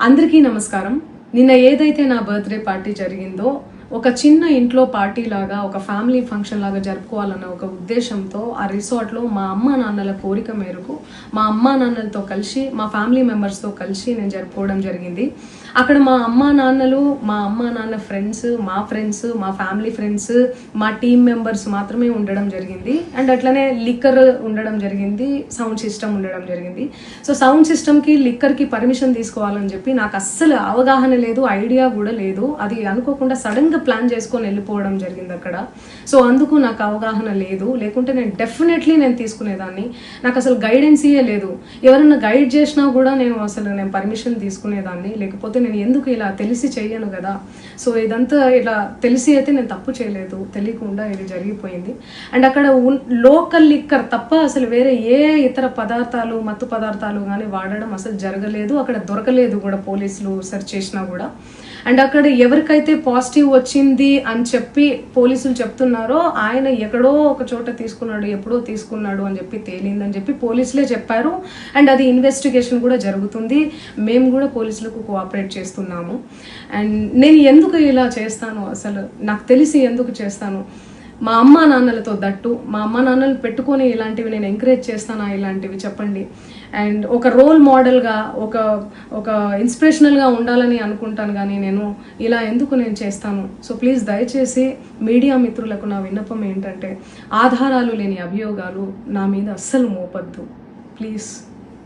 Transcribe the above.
అందరికీ నమస్కారం. నిన్న ఏదైతే నా బర్త్డే పార్టీ జరిగిందో ఒక చిన్న ఇంట్లో పార్టీ లాగా ఒక ఫ్యామిలీ ఫంక్షన్ లాగా జరుపుకోవాలన్న ఒక ఉద్దేశంతో ఆ రిసార్ట్లో మా అమ్మా నాన్నల కోరిక మేరకు మా అమ్మా నాన్నలతో కలిసి మా ఫ్యామిలీ మెంబర్స్తో కలిసి నేను జరుపుకోవడం జరిగింది. అక్కడ మా అమ్మా నాన్న ఫ్రెండ్స్, మా ఫ్యామిలీ ఫ్రెండ్స్, మా టీమ్ మెంబర్స్ మాత్రమే ఉండడం జరిగింది. అండ్ అట్లనే లిక్కర్ ఉండడం జరిగింది, సౌండ్ సిస్టమ్ ఉండడం జరిగింది. సో సౌండ్ సిస్టమ్కి లిక్కర్కి పర్మిషన్ తీసుకోవాలని చెప్పి నాకు అస్సలు అవగాహన లేదు, ఐడియా కూడా లేదు. అది అనుకోకుండా సడన్గా ప్లాన్ చేసుకొని వెళ్ళిపోవడం జరిగింది అక్కడ. సో అందుకు నాకు అవగాహన లేదు, లేకుంటే నేను డెఫినెట్లీ నేను తీసుకునేదాన్ని. నాకు అసలు గైడెన్సీయే లేదు. ఎవరైనా గైడ్ చేసినా కూడా నేను పర్మిషన్ తీసుకునేదాన్ని, లేకపోతే నేను ఎందుకు ఇలా తెలిసి చెయ్యను కదా. సో ఇదంతా ఇలా తెలిసి అయితే నేను తప్పు చేయలేదు, తెలియకుండా ఇది జరిగిపోయింది. అండ్ అక్కడ లోకల్ లిక్కర్ తప్ప అసలు వేరే ఏ ఇతర పదార్థాలు, మత్తు పదార్థాలు కానీ వాడడం అసలు జరగలేదు. అక్కడ దొరకలేదు కూడా, పోలీసులు సెర్చ్ చేసినా కూడా. అండ్ అక్కడ ఎవరికైతే పాజిటివ్ వచ్చింది అని చెప్పి పోలీసులు చెప్తున్నారో ఆయన ఎక్కడో ఒక చోట తీసుకున్నాడు, ఎప్పుడో తీసుకున్నాడు అని చెప్పి తేలిందని చెప్పి పోలీసులే చెప్పారు. అండ్ అది ఇన్వెస్టిగేషన్ కూడా జరుగుతుంది. మేము కూడా పోలీసులకు కోఆపరేట్ చేస్తున్నాము. అండ్ నేను ఎందుకు ఇలా చేస్తాను, అసలు నాకు తెలిసి ఎందుకు చేస్తాను, మా అమ్మా నాన్నలతో దట్టు మా అమ్మా నాన్నలు పెట్టుకొని ఇలాంటివి నేను ఎంకరేజ్ చేస్తానా, ఇలాంటివి చెప్పండి. అండ్ ఒక రోల్ మోడల్గా ఒక ఇన్స్పిరేషనల్గా ఉండాలని అనుకుంటాను, కానీ నేను ఇలా ఎందుకు నేను చేస్తాను. సో ప్లీజ్ దయచేసి మీడియా మిత్రులకు నా విన్నపం ఏంటంటే, ఆధారాలు లేని అభియోగాలు నా మీద అస్సలు మోపద్దు ప్లీజ్.